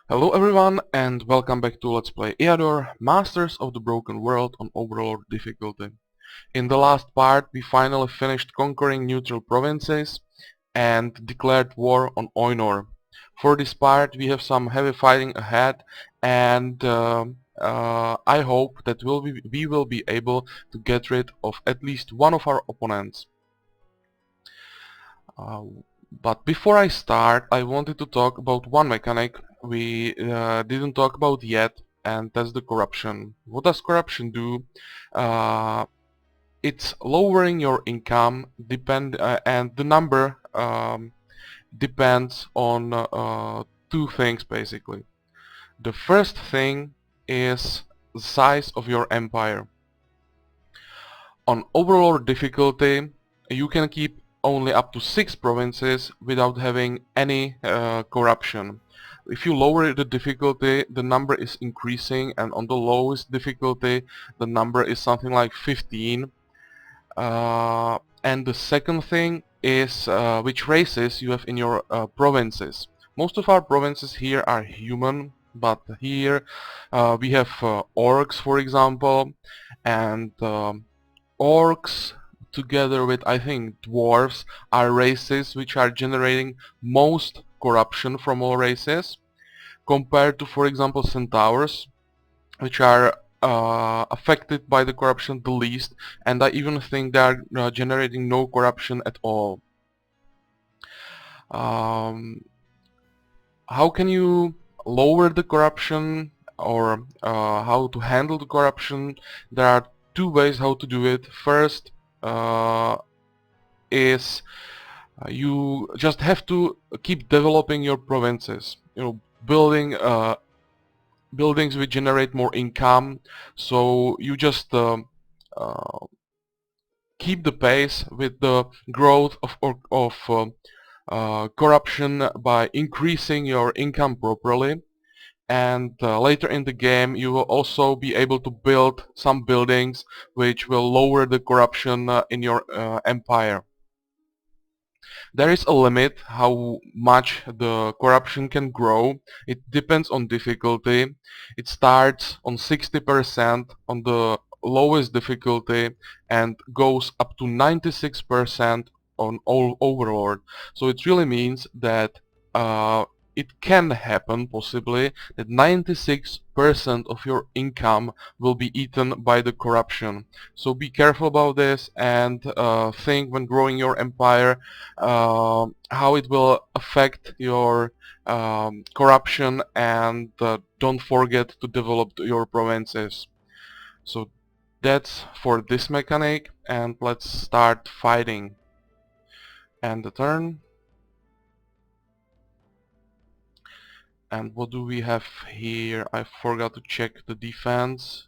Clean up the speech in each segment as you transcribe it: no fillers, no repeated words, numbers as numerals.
Hello everyone and welcome back to Let's Play Eador, Masters of the Broken World on Overlord difficulty. In the last part we finally finished conquering neutral provinces and declared war on Oinor. For this part we have some heavy fighting ahead and I hope that we will be able to get rid of at least one of our opponents. Uh, but before I start, I wanted to talk about one mechanic we didn't talk about yet, and that's the corruption. What does corruption do? Uh, it's lowering your income, and the number depends on two things basically. The first thing is the size of your empire. On Overlord difficulty, you can keep only up to 6 provinces without having any corruption. If you lower the difficulty, the number is increasing, and on the lowest difficulty the number is something like 15. And the second thing is which races you have in your provinces. Most of our provinces here are human, but here we have orcs, for example, and orcs together with, I think, dwarves are races which are generating most corruption from all races, compared to, for example, centaurs, which are affected by the corruption the least, and I even think they are generating no corruption at all. How can you lower the corruption, or how to handle the corruption? There are two ways how to do it. First is you just have to keep developing your provinces, building buildings which generate more income, so you just keep the pace with the growth of corruption by increasing your income properly, and later in the game you will also be able to build some buildings which will lower the corruption in your empire. There is a limit how much the corruption can grow. It depends on difficulty. It starts on 60% on the lowest difficulty and goes up to 96% on all Overlord. So it really means that it can happen possibly that 96% of your income will be eaten by the corruption. So be careful about this and think when growing your empire how it will affect your corruption, and don't forget to develop your provinces. So that's for this mechanic, and let's start fighting. And the turn. And what do we have here? I forgot to check the defense.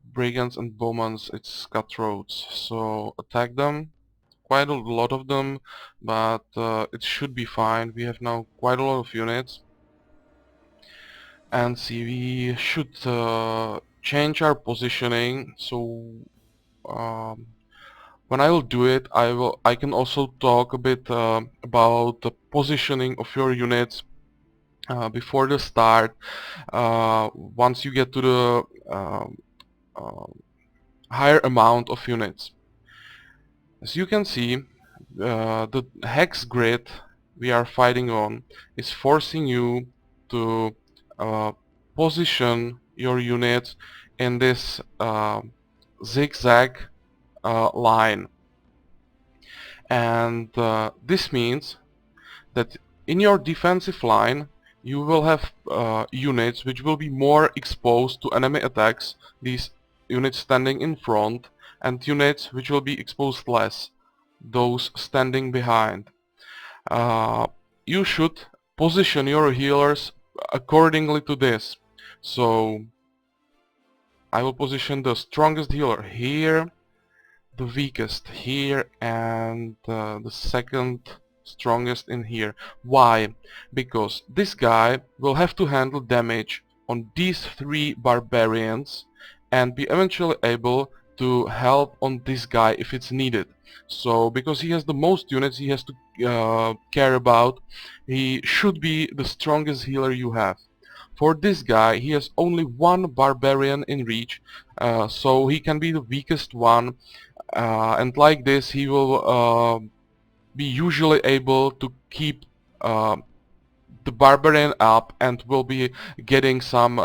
Brigands and bowmen, it's cutthroats. So attack them. Quite a lot of them, but it should be fine. We have now quite a lot of units. And see, we should change our positioning. So when I will do it, I can also talk a bit about the positioning of your units before the start. Once you get to the higher amount of units. As you can see, the hex grid we are fighting on is forcing you to position your units in this zigzag line, and this means that in your defensive line you will have units which will be more exposed to enemy attacks, these units standing in front, and units which will be exposed less, those standing behind. You should position your healers accordingly to this. So I will position the strongest healer here, the weakest here, and the second strongest in here. Why? Because this guy will have to handle damage on these three barbarians and be eventually able to help on this guy if it's needed. So because he has the most units he has to care about, he should be the strongest healer you have. For this guy, he has only one barbarian in reach, so he can be the weakest one, and like this he will be usually able to keep uh, the barbarian up and will be getting some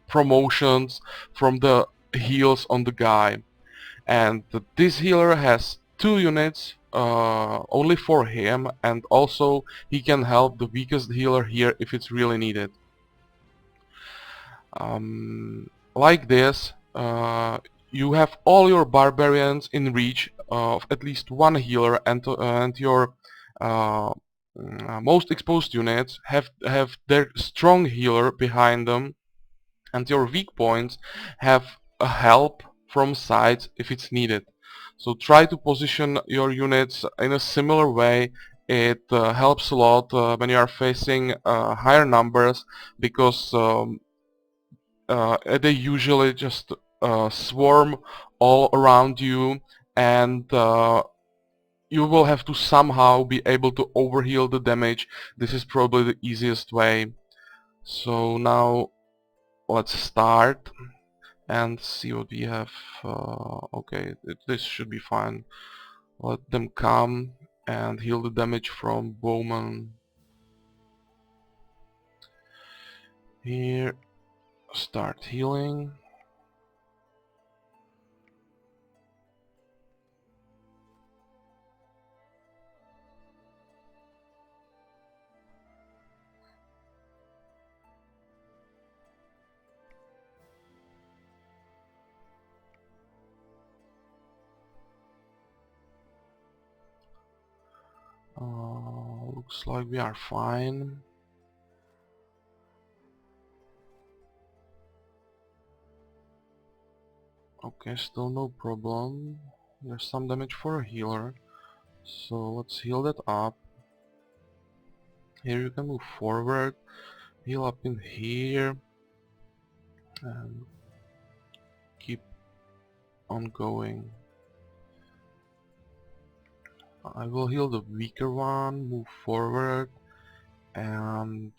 promotions from the heals on the guy. And this healer has 2 units only for him, and also he can help the weakest healer here if it's really needed. Like this, you have all your barbarians in reach of at least one healer, and your uh, most exposed units have their strong healer behind them, and your weak points have a help from sides if it's needed. So try to position your units in a similar way. It helps a lot when you are facing higher numbers, because they usually just swarm all around you, and you will have to somehow be able to overheal the damage. This is probably the easiest way. So now let's start and see what we have. Okay, this should be fine. Let them come and heal the damage from Bowman. Here, start healing. Looks like we are fine. Okay, still no problem. There's some damage for a healer, so let's heal that up. Here you can move forward, heal up in here, and keep on going. I will heal the weaker one, move forward, and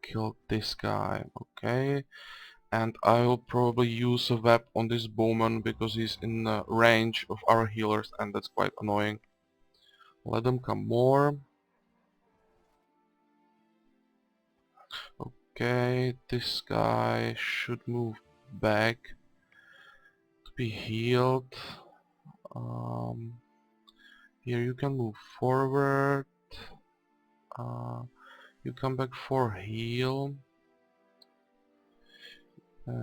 kill this guy. Okay, and I will probably use a web on this bowman because he's in the range of our healers, and that's quite annoying. Let them come more. Okay, this guy should move back to be healed. Here you can move forward. You come back for heal.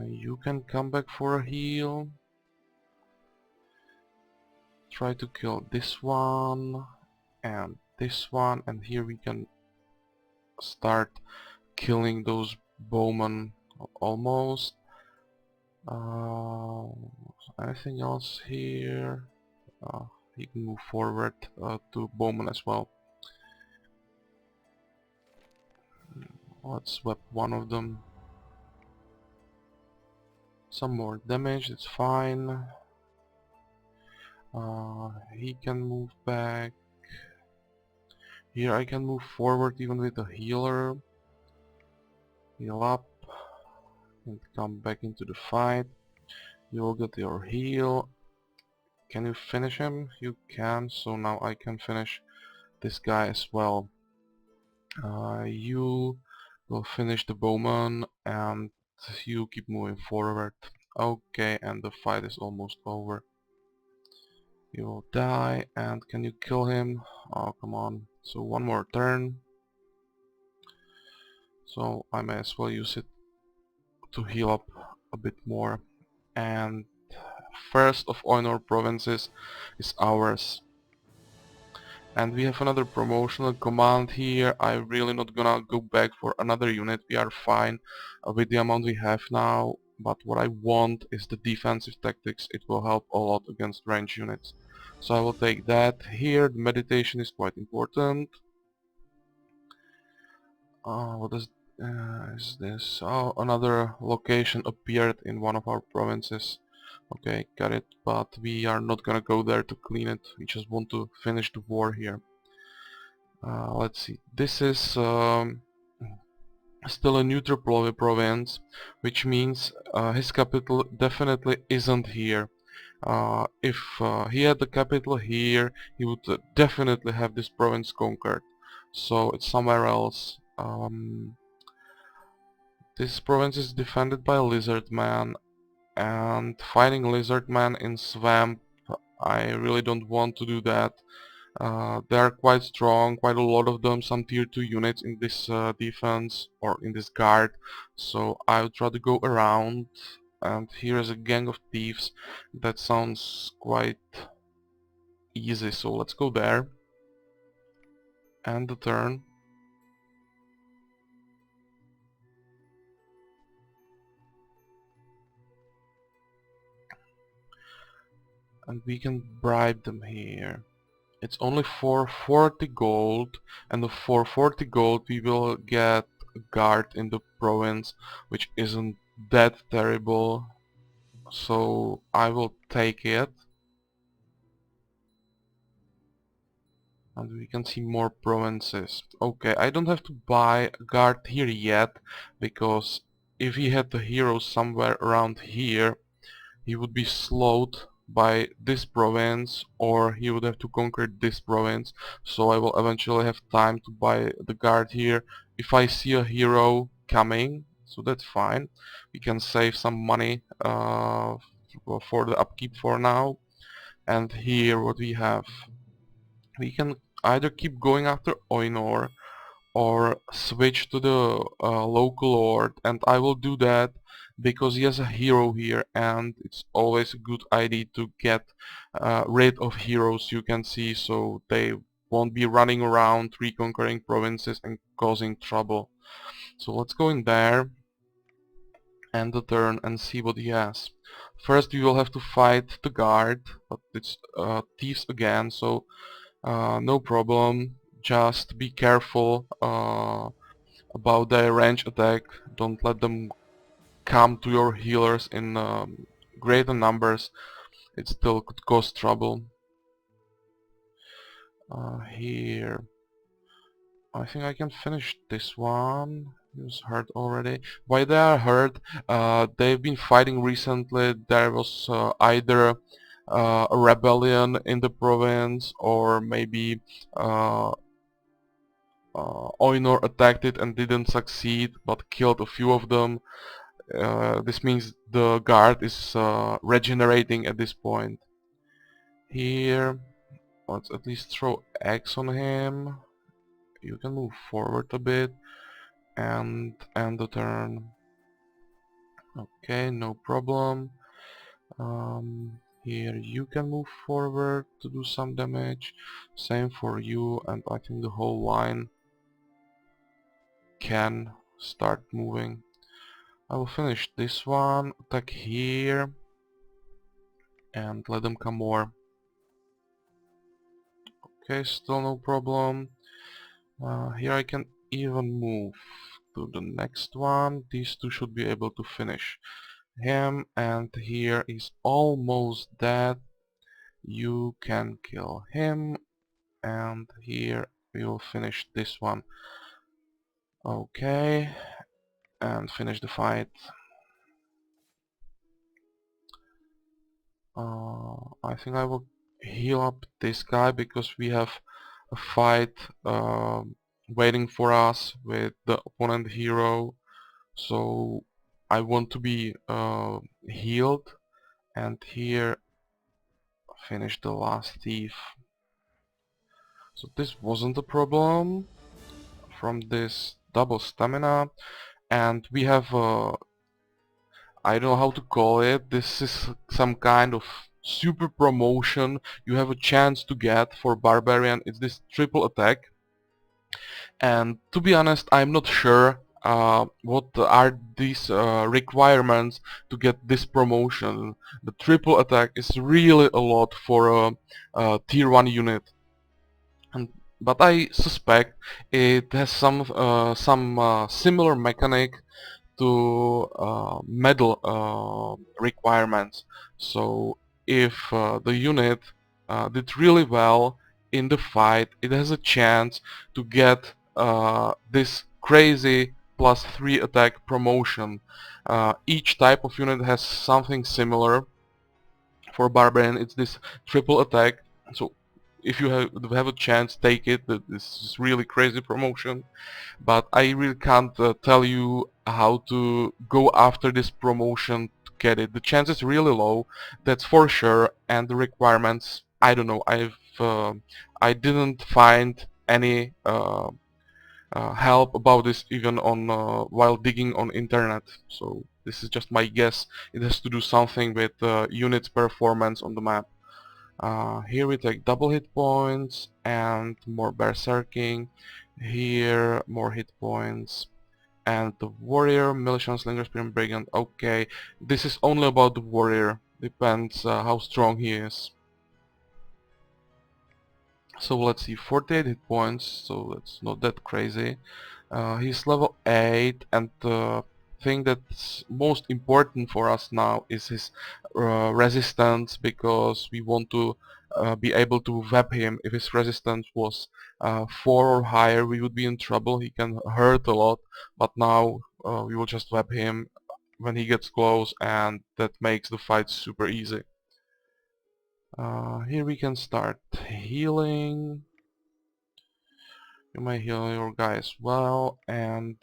You can come back for a heal. Try to kill this one and this one, and here we can start killing those bowmen almost. Anything else here? He can move forward to bowman as well. Let's whip one of them. Some more damage, it's fine. He can move back. Here I can move forward even with a healer. Heal up and come back into the fight. You'll get your heal. Can you finish him? You can, so now I can finish this guy as well. You will finish the bowman and you keep moving forward. Okay, and the fight is almost over. You will die, and can you kill him? Oh, come on. So one more turn. So I may as well use it to heal up a bit more. And first of Oinor provinces is ours. And we have another promotional command here. I'm really not gonna go back for another unit. We are fine with the amount we have now. But what I want is the defensive tactics. It will help a lot against range units. So I will take that. Here the meditation is quite important. What is this? Oh, another location appeared in one of our provinces. Okay, got it, but we are not gonna go there to clean it. We just want to finish the war here. Let's see. This is still a neutral province, which means his capital definitely isn't here. If he had the capital here, he would definitely have this province conquered. So it's somewhere else. This province is defended by Lizard Man, and fighting Lizard Man in Swamp, I really don't want to do that. They are quite strong, quite a lot of them, some tier 2 units in this defense or in this guard, so I'll try to go around. And here is a gang of thieves. That sounds quite easy, so let's go there. And the turn. And we can bribe them here. It's only for 40 gold, and for 40 gold we will get a guard in the province, which isn't that terrible. So I will take it. And we can see more provinces. Okay, I don't have to buy a guard here yet, because if he had the hero somewhere around here, he would be slowed by this province, or he would have to conquer this province. So I will eventually have time to buy the guard here if I see a hero coming, so that's fine. We can save some money for the upkeep for now. And here what we have, we can either keep going after Oinor or switch to the local lord, and I will do that because he has a hero here, and it's always a good idea to get rid of heroes you can see, so they won't be running around reconquering provinces and causing trouble. So let's go in there and the turn and see what he has. First we will have to fight the guard, but it's thieves again, so no problem. Just be careful about their range attack. Don't let them come to your healers in greater numbers. It still could cause trouble. Here, I think I can finish this one. He was hurt already. Why they are hurt? They've been fighting recently. There was either a rebellion in the province, or maybe Oinor attacked it and didn't succeed, but killed a few of them. This means the guard is regenerating at this point. Here, let's at least throw X on him. You can move forward a bit and end the turn. Okay, no problem. Here you can move forward to do some damage. Same for you, and I think the whole line can start moving. I will finish this one, attack here, and let them come more. Okay, still no problem. Here I can even move to the next one. These two should be able to finish him, and here is almost dead. You can kill him, and here we will finish this one. Okay, and finish the fight. I think I will heal up this guy because we have a fight waiting for us with the opponent hero, so I want to be healed. And here finish the last thief. So this wasn't a problem from this double stamina, and we have I don't know how to call it, this is some kind of super promotion you have a chance to get for Barbarian. It's this triple attack, and to be honest I'm not sure what are these requirements to get this promotion. The triple attack is really a lot for a tier 1 unit, but I suspect it has some similar mechanic to medal requirements. So if the unit did really well in the fight, it has a chance to get this crazy +3 attack promotion. Each type of unit has something similar. For Barbarian it's this triple attack, so if you have a chance, take it. This is really crazy promotion, but I really can't tell you how to go after this promotion to get it. The chance is really low, that's for sure, and the requirements, I don't know. I didn't find any help about this even on while digging on internet, so this is just my guess. It has to do something with units performance on the map. Here we take double hit points and more berserking. Here more hit points. And the warrior, militia, slinger, spear, and brigand. Okay, this is only about the warrior. Depends how strong he is. So let's see, 48 hit points, so that's not that crazy. He's level 8, and the thing that's most important for us now is his resistance, because we want to be able to web him. If his resistance was 4 or higher, we would be in trouble. He can hurt a lot, but now we will just web him when he gets close, and that makes the fight super easy. Here we can start healing. You may heal your guy as well and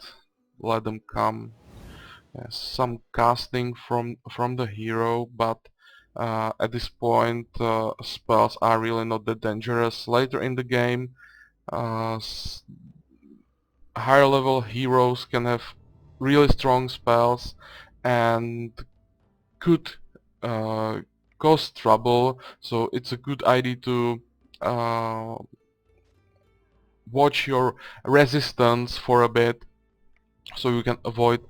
let them come. Some casting from the hero, but at this point spells are really not that dangerous. Later in the game, higher level heroes can have really strong spells and could cause trouble, so it's a good idea to watch your resistance for a bit, so you can avoid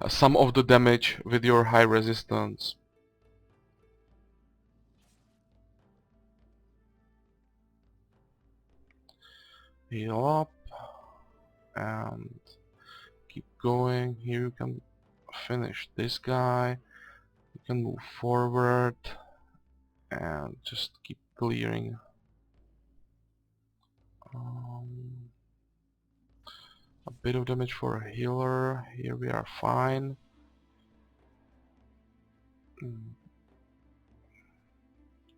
some of the damage with your high resistance. Heal up and keep going. Here you can finish this guy. You can move forward and just keep clearing. A bit of damage for a healer. Here we are fine.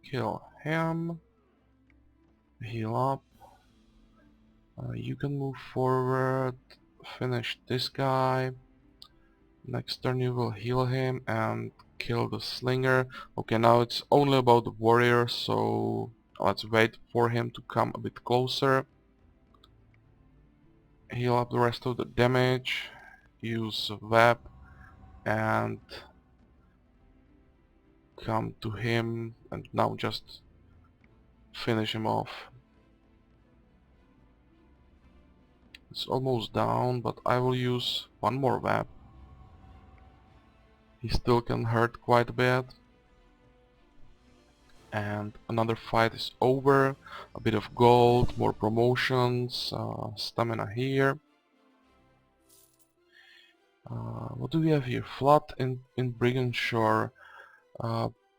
Kill him. Heal up. You can move forward. Finish this guy. Next turn you will heal him and kill the slinger. Okay, now it's only about the warrior, so let's wait for him to come a bit closer. Heal up the rest of the damage. Use web and come to him, and now just finish him off. It's almost down, but I will use one more web. He still can hurt quite a bit. And another fight is over. A bit of gold, more promotions, stamina here. What do we have here? Flood in Brigand Shore.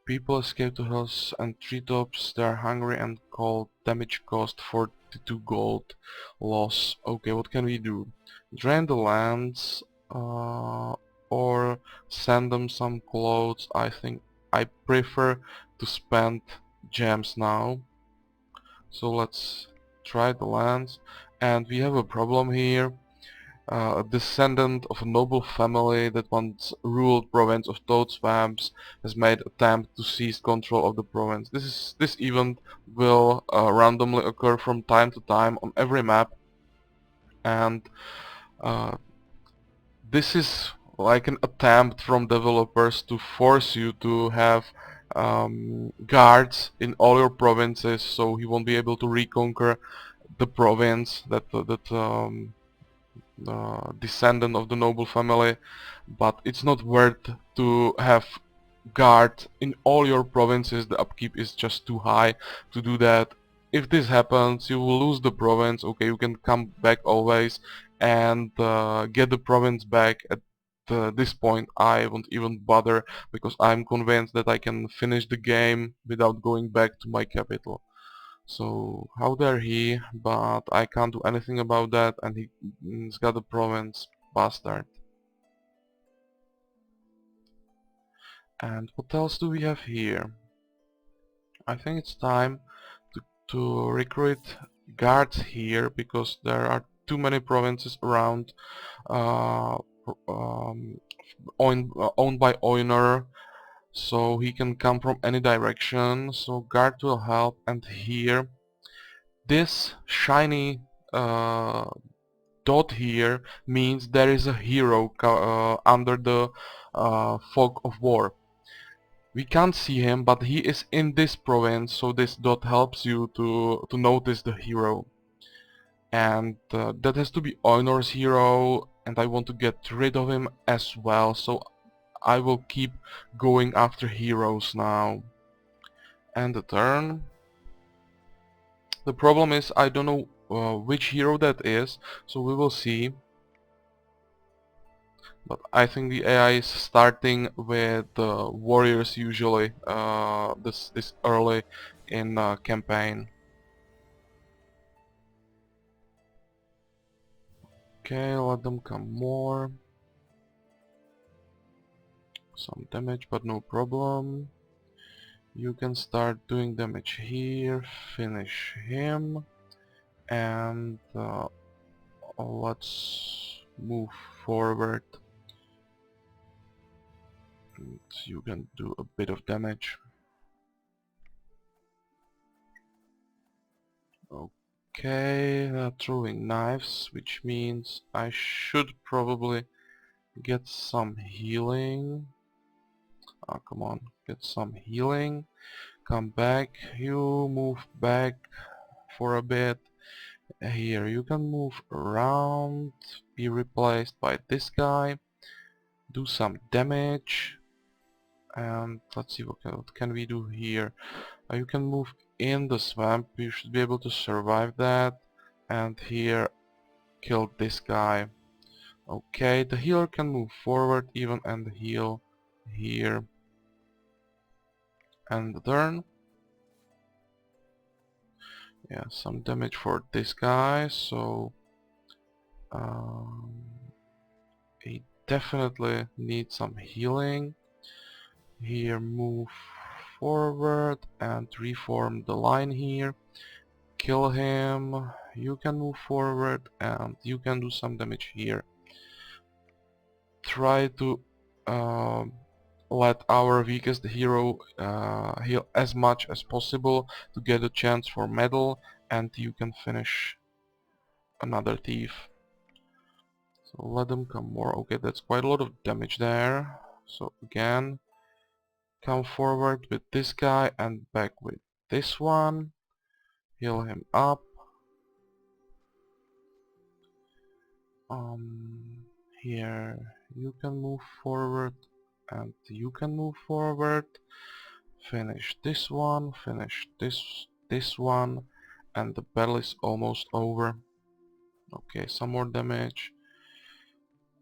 People escape to hills and treetops. They are hungry and cold. Damage cost 42 gold. Loss. Okay, what can we do? Drain the lands or send them some clothes. I think I prefer to spend gems now. So let's try the lands. And we have a problem here. A descendant of a noble family that once ruled province of toad swamps has made attempt to seize control of the province. This event will randomly occur from time to time on every map, and this is like an attempt from developers to force you to have guards in all your provinces, so he won't be able to reconquer the province that descendant of the noble family. But it's not worth to have guard in all your provinces. The upkeep is just too high to do that. If this happens, you will lose the province. Okay, you can come back always and get the province back this point I won't even bother, because I'm convinced that I can finish the game without going back to my capital. So how dare he, but I can't do anything about that, and he's got a province, bastard. And what else do we have here? I think it's time to recruit guards here, because there are too many provinces around uh, um, owned by Oinor, so he can come from any direction, so guard will help. And here, this shiny dot here means there is a hero under the fog of war. We can't see him, but he is in this province, so this dot helps you to notice the hero. And that has to be Oinor's hero, and I want to get rid of him as well, so I will keep going after heroes now. And the turn. The problem is I don't know which hero that is, so we will see. But I think the AI is starting with warriors usually this early in campaign. Okay, let them come more. Some damage, but no problem. You can start doing damage here, finish him, and let's move forward. And you can do a bit of damage. Okay, throwing knives, which means I should probably get some healing. Oh, come on, get some healing. Come back, you move back for a bit. Here, you can move around, be replaced by this guy, do some damage, and let's see what can we do here. You can move in the swamp, you should be able to survive that, and here, kill this guy. Okay, the healer can move forward even and heal here. And the turn. Yeah, some damage for this guy, so um, he definitely needs some healing. Here, move forward and reform the line here. Kill him. You can move forward and you can do some damage here. Try to let our weakest hero heal as much as possible to get a chance for medal, and you can finish another thief. So let them come more. Okay, that's quite a lot of damage there. So again, come forward with this guy and back with this one. Heal him up. Here you can move forward and you can move forward. Finish this one, finish this one, and the battle is almost over. Okay, some more damage,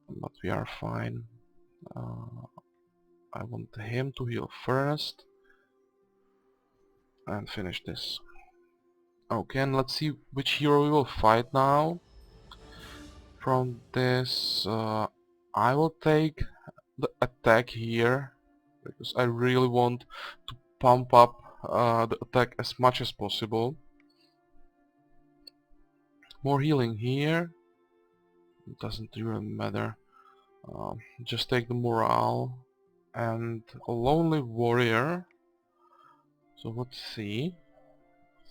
but we are fine. I want him to heal first and finish this. Okay, and let's see which hero we will fight now. From this, I will take the attack here, because I really want to pump up the attack as much as possible. More healing here. It doesn't really matter. Just take the morale. And a lonely warrior. So let's see.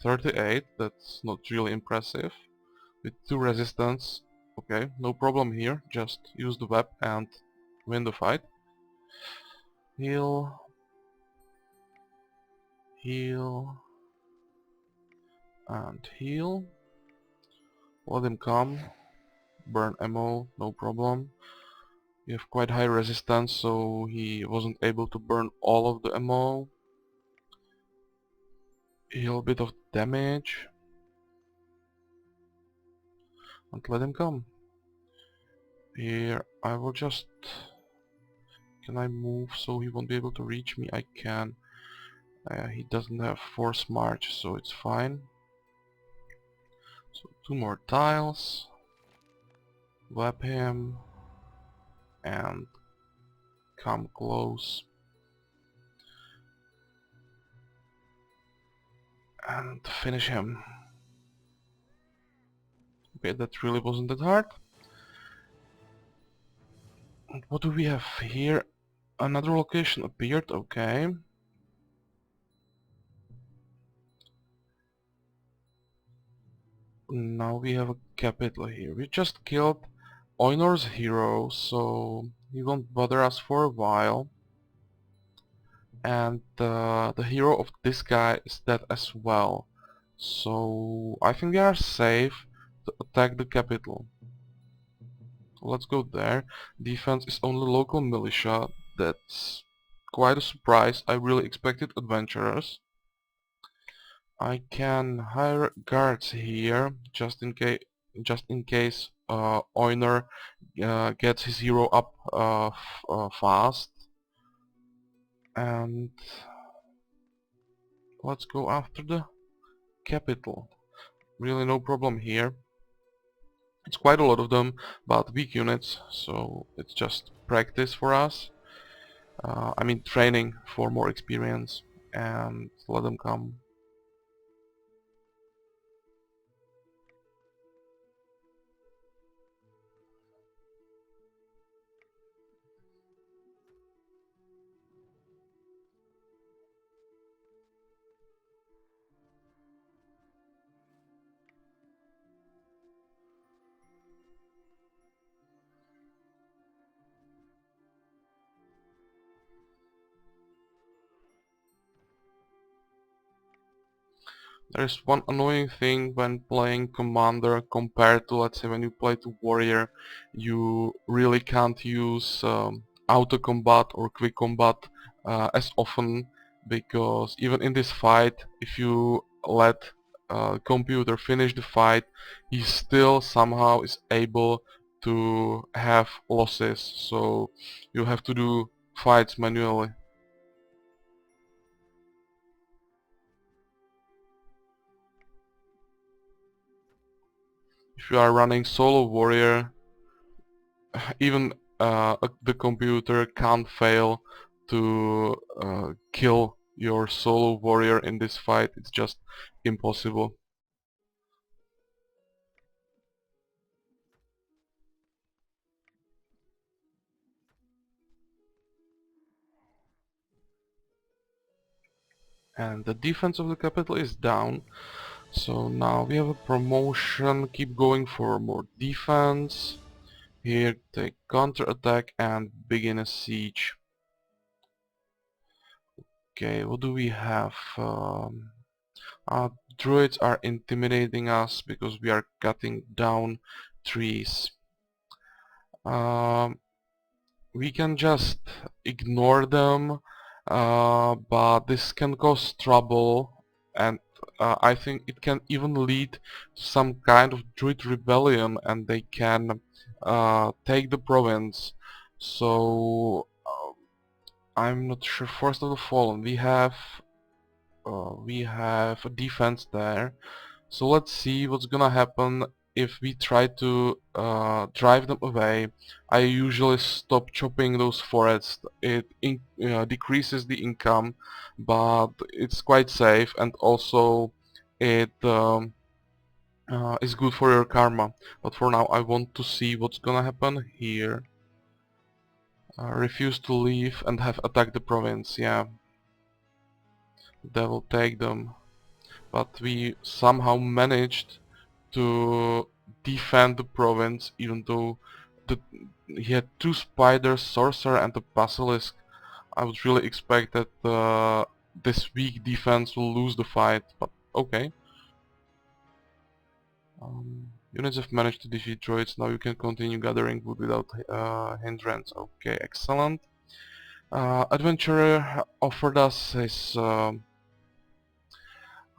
38, that's not really impressive. With 2 resistance. Okay, no problem here. Just use the web and win the fight. Heal. Heal. And heal. Let him come. Burn ammo, no problem. We have quite high resistance, so he wasn't able to burn all of the ammo. Heal a bit of damage. And let him come. Here, I will just Can I move so he won't be able to reach me? I can. He doesn't have force march, so it's fine. So 2 more tiles. Web him. And come close. And finish him. Okay, that really wasn't that hard. And what do we have here? Another location appeared, okay. Now we have a capital here. We just killed Oinor's hero, so he won't bother us for a while. And the hero of this guy is dead as well. So I think we are safe to attack the capital. Let's go there. Defense is only local militia. That's quite a surprise. I really expected adventurers. I can hire guards here just in case Oinor gets his hero up fast. And let's go after the capital. Really no problem here. It's quite a lot of them, but weak units, so it's just practice for us. I mean training for more experience, and let them come. There's one annoying thing when playing Commander compared to, let's say, when you play to Warrior. You really can't use auto combat or quick combat as often, because even in this fight, if you let computer finish the fight, he still somehow is able to have losses, so you have to do fights manually. If you are running solo warrior, even the computer can't fail to kill your solo warrior in this fight. It's just impossible. And the defense of the capital is down, so now we have a promotion. Keep going for more defense. Here take counter attack and begin a siege. Okay, what do we have? Druids are intimidating us because we are cutting down trees. Um, we can just ignore them, but this can cause trouble, and I think it can even lead to some kind of Druid rebellion, and they can take the province. So I'm not sure. First of the Fallen, we have a defense there. So let's see what's gonna happen if we try to drive them away. I usually stop chopping those forests. It decreases the income, but it's quite safe, and also it is good for your karma. But for now I want to see what's gonna happen here. Refuse to leave and have attacked the province, yeah. They will take them. But we somehow managed to defend the province, even though he had 2 spiders, sorcerer and a basilisk. I would really expect that this weak defense will lose the fight, but okay. Units have managed to defeat droids. Now you can continue gathering wood without hindrance. Okay, excellent. Adventurer offered us his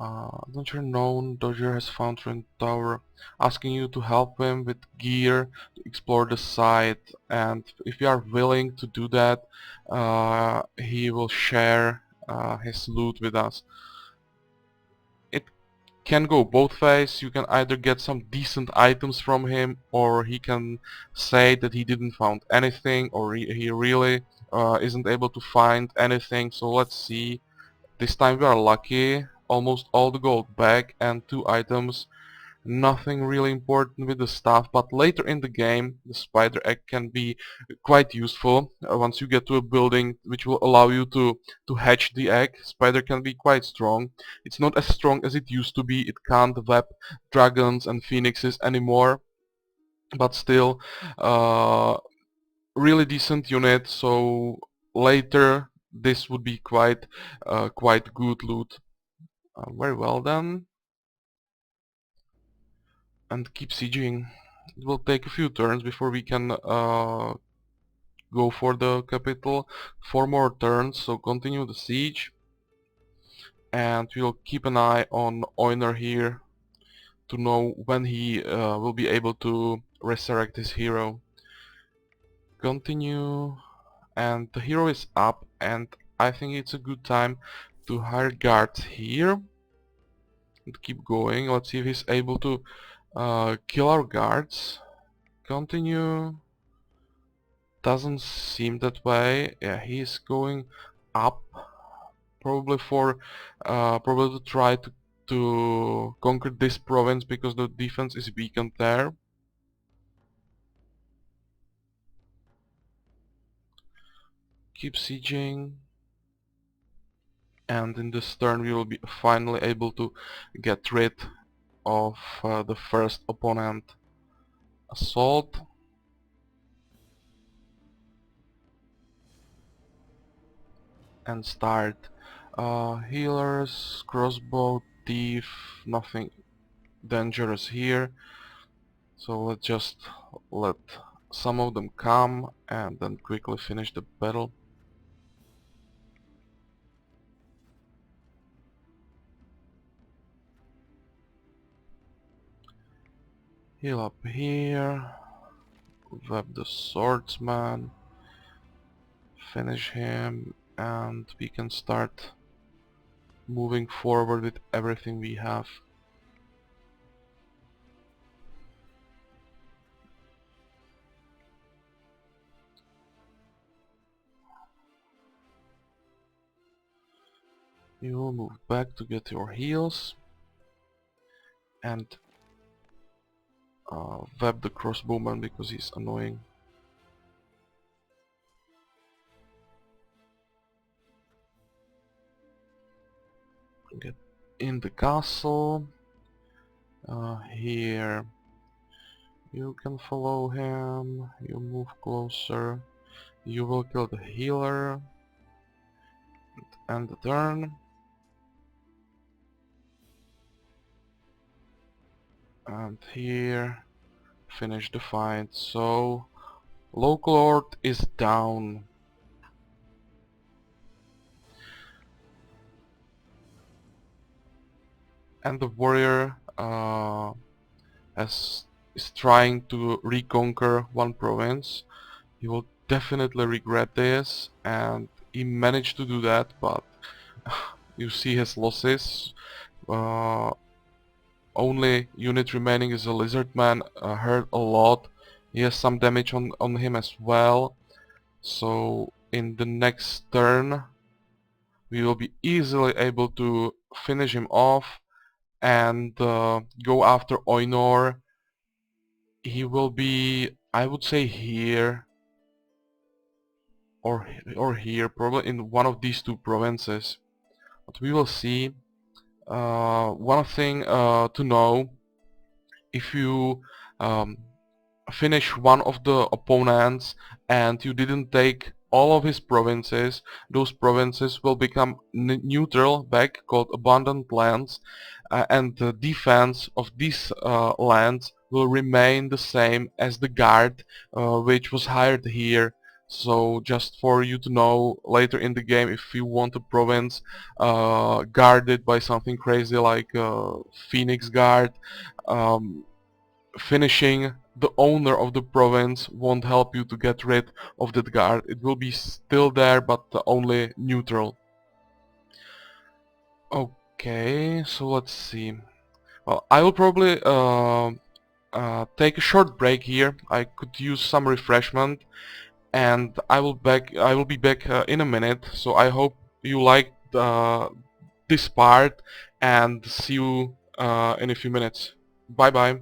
Adventure known, Dodger has found Ruined Tower, asking you to help him with gear to explore the site, and if you are willing to do that, he will share his loot with us. It can go both ways. You can either get some decent items from him, or he can say that he didn't find anything, or he really isn't able to find anything. So let's see. This time we are lucky. Almost all the gold back and 2 items. Nothing really important with the stuff, but later in the game the spider egg can be quite useful. Once you get to a building which will allow you to hatch the egg, spider can be quite strong. It's not as strong as it used to be. It can't web dragons and phoenixes anymore, but still really decent unit, so later this would be quite good loot. Very well then, and keep sieging. It will take a few turns before we can go for the capital. 4 more turns, so continue the siege, and we'll keep an eye on Oinor here to know when he will be able to resurrect his hero. Continue, and the hero is up, and I think it's a good time to hire guards here and keep going. Let's see if he's able to kill our guards. Continue. Doesn't seem that way. Yeah, he's going up, probably for probably to try to conquer this province because the defense is weakened there. Keep sieging, and in this turn we will be finally able to get rid of the first opponent. Assault. And start. Healers, crossbow, thief, nothing dangerous here. So let's just let some of them come and then quickly finish the battle. Heal up here, web the swordsman, finish him, and we can start moving forward with everything we have. You will move back to get your heals and web the crossbowman because he's annoying. Get in the castle. Here you can follow him, you move closer, you will kill the healer and the turn, and here finish the fight. So local lord is down. And the warrior is trying to reconquer one province. He will definitely regret this, and he managed to do that, but you see his losses. Only unit remaining is a lizardman, hurt a lot. He has some damage on him as well. So in the next turn we will be easily able to finish him off and go after Oinor. He will be, I would say, here or here, probably in one of these two provinces. But we will see. One thing to know: if you finish one of the opponents and you didn't take all of his provinces, those provinces will become neutral back, called abundant lands, and the defense of these lands will remain the same as the guard which was hired here. So just for you to know later in the game, if you want a province guarded by something crazy like Phoenix Guard, um, finishing the owner of the province won't help you to get rid of that guard. It will be still there, but only neutral. Okay, so let's see. Well, I will probably take a short break here. I could use some refreshment, and I will be back in a minute. So I hope you liked this part, and see you in a few minutes. Bye bye.